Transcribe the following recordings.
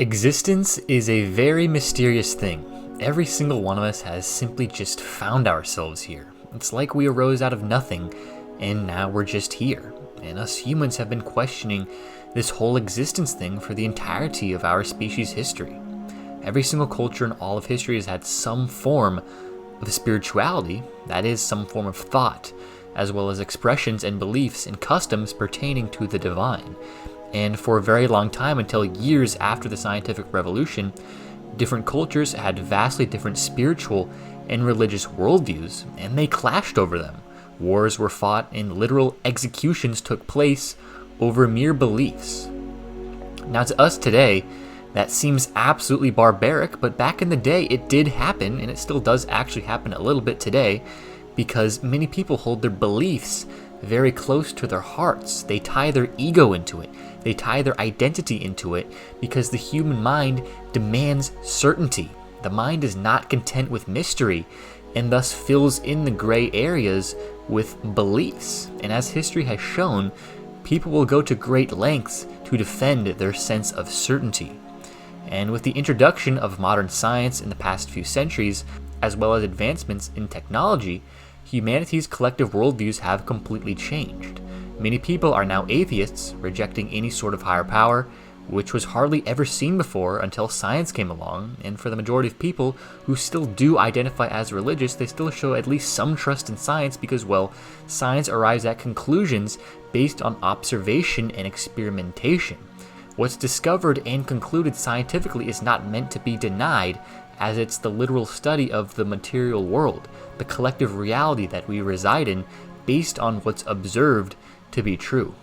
Existence is a very mysterious thing. Every single one of us has simply just found ourselves here. It's like we arose out of nothing, and now we're just here. And us humans have been questioning this whole existence thing for the entirety of our species' history. Every single culture in all of history has had some form of spirituality, that is, some form of thought, as well as expressions and beliefs and customs pertaining to the divine. And for a very long time, until years after the scientific revolution, different cultures had vastly different spiritual and religious worldviews, and they clashed over them. Wars were fought and literal executions took place over mere beliefs. Now to us today, that seems absolutely barbaric, but back in the day it did happen, and it still does actually happen a little bit today, because many people hold their beliefs very close to their hearts. They tie their ego into it. They tie their identity into it because the human mind demands certainty. The mind is not content with mystery and thus fills in the gray areas with beliefs. And as history has shown, people will go to great lengths to defend their sense of certainty. And with the introduction of modern science in the past few centuries, as well as advancements in technology, humanity's collective worldviews have completely changed. Many people are now atheists, rejecting any sort of higher power, which was hardly ever seen before until science came along, and for the majority of people who still do identify as religious, they still show at least some trust in science because, well, science arrives at conclusions based on observation and experimentation. What's discovered and concluded scientifically is not meant to be denied, as it's the literal study of the material world, the collective reality that we reside in, based on what's observed to be true.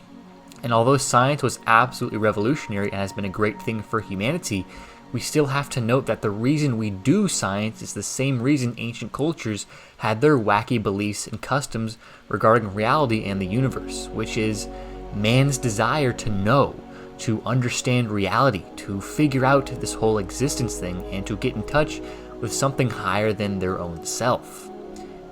And although science was absolutely revolutionary and has been a great thing for humanity, we still have to note that the reason we do science is the same reason ancient cultures had their wacky beliefs and customs regarding reality and the universe, which is man's desire to know, to understand reality, to figure out this whole existence thing, and to get in touch with something higher than their own self.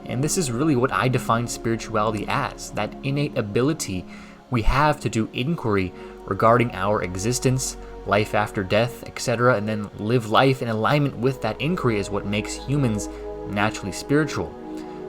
And this is really what I define spirituality as, that innate ability we have to do inquiry regarding our existence, life after death, etc., and then live life in alignment with that inquiry is what makes humans naturally spiritual.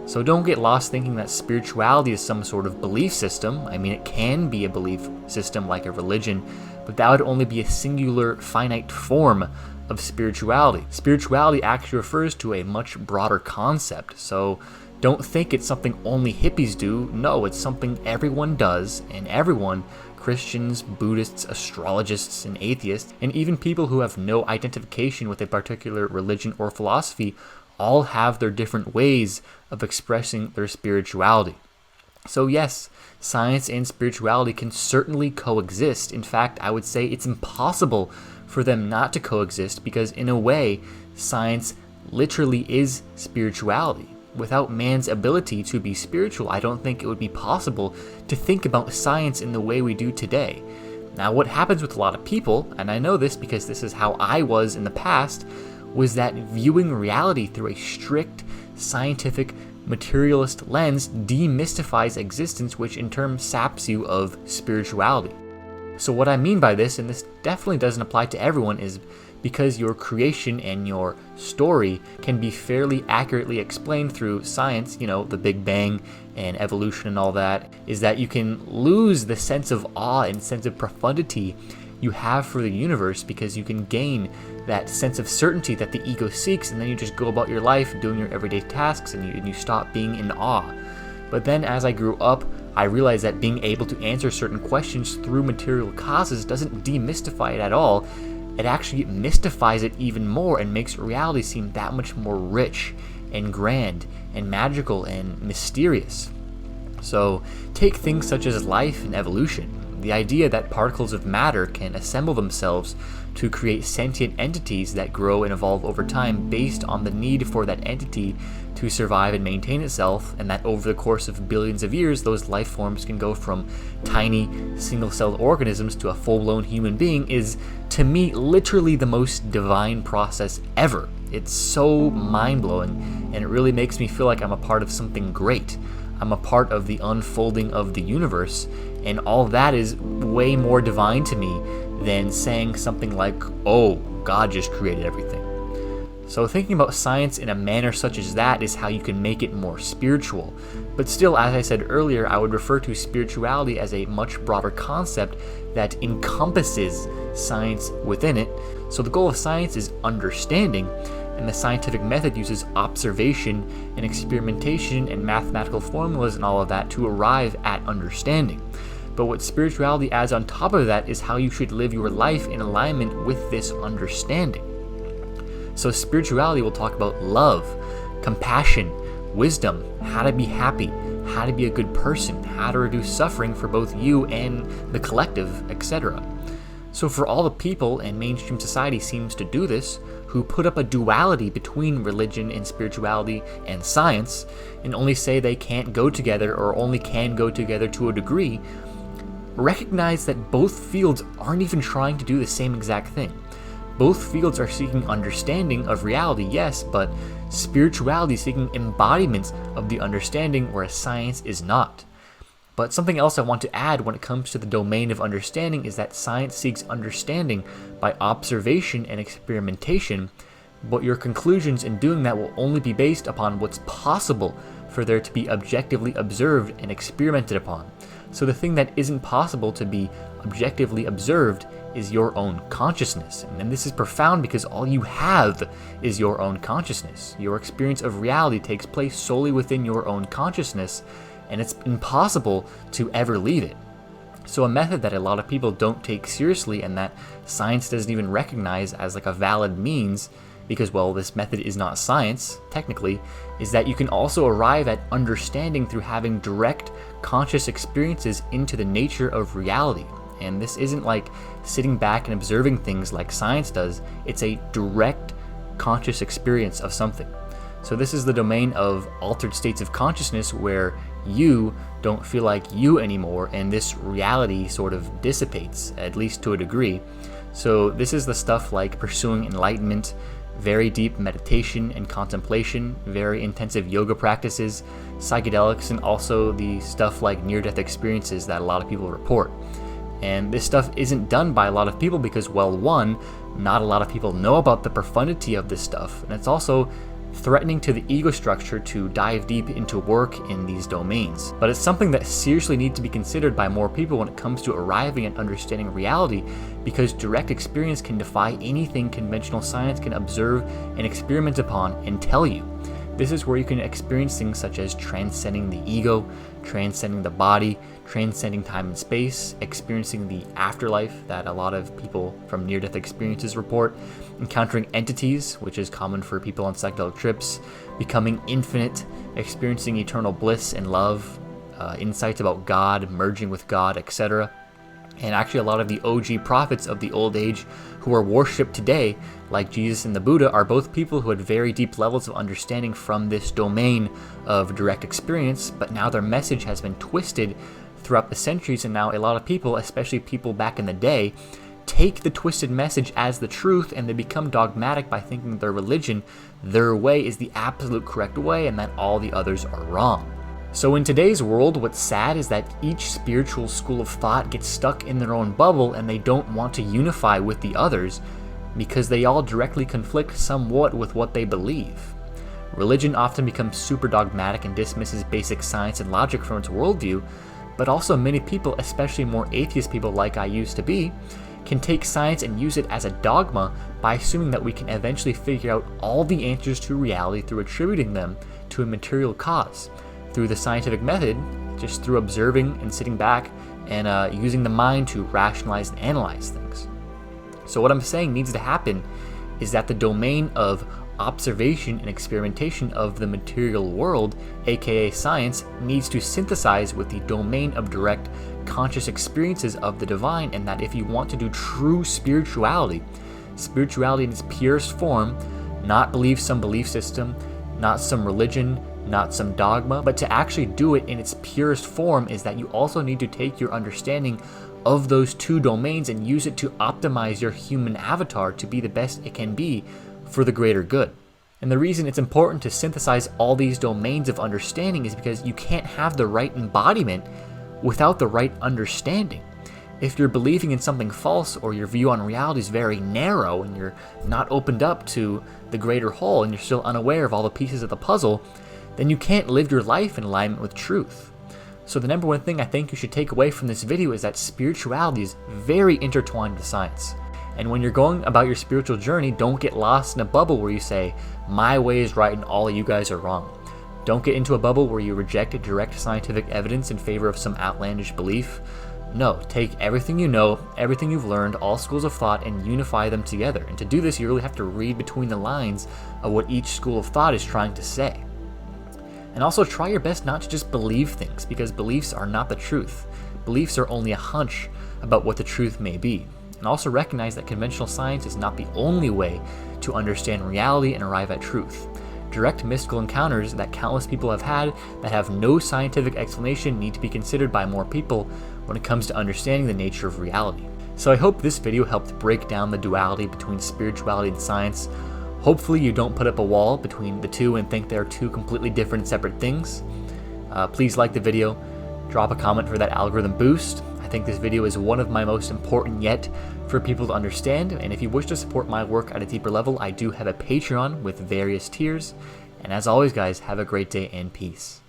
So don't get lost thinking that spirituality is some sort of belief system. I mean, it can be a belief system like a religion, but that would only be a singular, finite form of spirituality. Spirituality actually refers to a much broader concept, so don't think it's something only hippies do. No, it's something everyone does, and everyone, Christians, Buddhists, astrologists, and atheists, and even people who have no identification with a particular religion or philosophy, all have their different ways of expressing their spirituality. So yes, science and spirituality can certainly coexist. In fact, I would say it's impossible for them not to coexist because in a way, science literally is spirituality. Without man's ability to be spiritual, I don't think it would be possible to think about science in the way we do today. Now, what happens with a lot of people, and I know this because this is how I was in the past, was that viewing reality through a strict, scientific, materialist lens demystifies existence, which in turn saps you of spirituality. So what I mean by this, and this definitely doesn't apply to everyone, is because your creation and your story can be fairly accurately explained through science, the Big Bang and evolution and all that, is that you can lose the sense of awe and sense of profundity you have for the universe because you can gain that sense of certainty that the ego seeks, and then you just go about your life doing your everyday tasks and you stop being in awe. But then as I grew up, I realized that being able to answer certain questions through material causes doesn't demystify it at all. It actually mystifies it even more and makes reality seem that much more rich and grand and magical and mysterious. So take things such as life and evolution. The idea that particles of matter can assemble themselves to create sentient entities that grow and evolve over time based on the need for that entity to survive and maintain itself, and that over the course of billions of years, those life forms can go from tiny, single-celled organisms to a full-blown human being is, to me, literally the most divine process ever. It's so mind-blowing, and it really makes me feel like I'm a part of something great. I'm a part of the unfolding of the universe, and all that is way more divine to me than saying something like, oh, God just created everything. So thinking about science in a manner such as that is how you can make it more spiritual. But still, as I said earlier, I would refer to spirituality as a much broader concept that encompasses science within it. So the goal of science is understanding, and the scientific method uses observation and experimentation and mathematical formulas and all of that to arrive at understanding. But what spirituality adds on top of that is how you should live your life in alignment with this understanding. So spirituality will talk about love, compassion, wisdom, how to be happy, how to be a good person, how to reduce suffering for both you and the collective, etc. So for all the people, and mainstream society seems to do this, who put up a duality between religion and spirituality and science, and only say they can't go together or only can go together to a degree, recognize that both fields aren't even trying to do the same exact thing. Both fields are seeking understanding of reality, yes, but spirituality is seeking embodiments of the understanding, whereas science is not. But something else I want to add when it comes to the domain of understanding is that science seeks understanding by observation and experimentation, but your conclusions in doing that will only be based upon what's possible for there to be objectively observed and experimented upon. So the thing that isn't possible to be objectively observed is your own consciousness. And this is profound because all you have is your own consciousness. Your experience of reality takes place solely within your own consciousness, and it's impossible to ever leave it. So a method that a lot of people don't take seriously and that science doesn't even recognize as like a valid means, because, well, this method is not science, technically, is that you can also arrive at understanding through having direct conscious experiences into the nature of reality. And this isn't like sitting back and observing things like science does, it's a direct conscious experience of something. So this is the domain of altered states of consciousness where you don't feel like you anymore, and this reality sort of dissipates, at least to a degree. So this is the stuff like pursuing enlightenment, very deep meditation and contemplation, very intensive yoga practices, psychedelics, and also the stuff like near-death experiences that a lot of people report. And this stuff isn't done by a lot of people because, well, one, not a lot of people know about the profundity of this stuff, and it's also threatening to the ego structure to dive deep into work in these domains. But it's something that seriously needs to be considered by more people when it comes to arriving at understanding reality, because direct experience can defy anything conventional science can observe and experiment upon and tell you. This is where you can experience things such as transcending the ego, transcending the body, transcending time and space, experiencing the afterlife that a lot of people from near-death experiences report, encountering entities, which is common for people on psychedelic trips, becoming infinite, experiencing eternal bliss and love, insights about God, merging with God, etc. And actually a lot of the OG prophets of the old age who are worshipped today, like Jesus and the Buddha, are both people who had very deep levels of understanding from this domain of direct experience, but now their message has been twisted throughout the centuries, and now a lot of people, especially people back in the day, take the twisted message as the truth, and they become dogmatic by thinking their religion, their way, is the absolute correct way and that all the others are wrong. So in today's world, what's sad is that each spiritual school of thought gets stuck in their own bubble and they don't want to unify with the others because they all directly conflict somewhat with what they believe. Religion often becomes super dogmatic and dismisses basic science and logic from its worldview, but also many people, especially more atheist people like I used to be, can take science and use it as a dogma by assuming that we can eventually figure out all the answers to reality through attributing them to a material cause, through the scientific method, just through observing and sitting back and using the mind to rationalize and analyze things. So what I'm saying needs to happen is that the domain of observation and experimentation of the material world, aka science, needs to synthesize with the domain of direct conscious experiences of the divine, and that if you want to do true spirituality in its purest form, not believe some belief system, not some religion, not some dogma, but to actually do it in its purest form, is that you also need to take your understanding of those two domains and use it to optimize your human avatar to be the best it can be for the greater good. And the reason it's important to synthesize all these domains of understanding is because you can't have the right embodiment without the right understanding. If you're believing in something false, or your view on reality is very narrow and you're not opened up to the greater whole and you're still unaware of all the pieces of the puzzle, then you can't live your life in alignment with truth. So the number one thing I think you should take away from this video is that spirituality is very intertwined with science. And when you're going about your spiritual journey, don't get lost in a bubble where you say, my way is right and all of you guys are wrong. Don't get into a bubble where you reject direct scientific evidence in favor of some outlandish belief. No, take everything you know, everything you've learned, all schools of thought, and unify them together. And to do this, you really have to read between the lines of what each school of thought is trying to say. And also try your best not to just believe things, because beliefs are not the truth. Beliefs are only a hunch about what the truth may be. And also recognize that conventional science is not the only way to understand reality and arrive at truth. Direct mystical encounters that countless people have had that have no scientific explanation need to be considered by more people when it comes to understanding the nature of reality. So I hope this video helped break down the duality between spirituality and science. Hopefully you don't put up a wall between the two and think they're two completely different and separate things. Please like the video, drop a comment for that algorithm boost. I think this video is one of my most important yet for people to understand, and if you wish to support my work at a deeper level, I do have a Patreon with various tiers. And as always guys, have a great day and peace.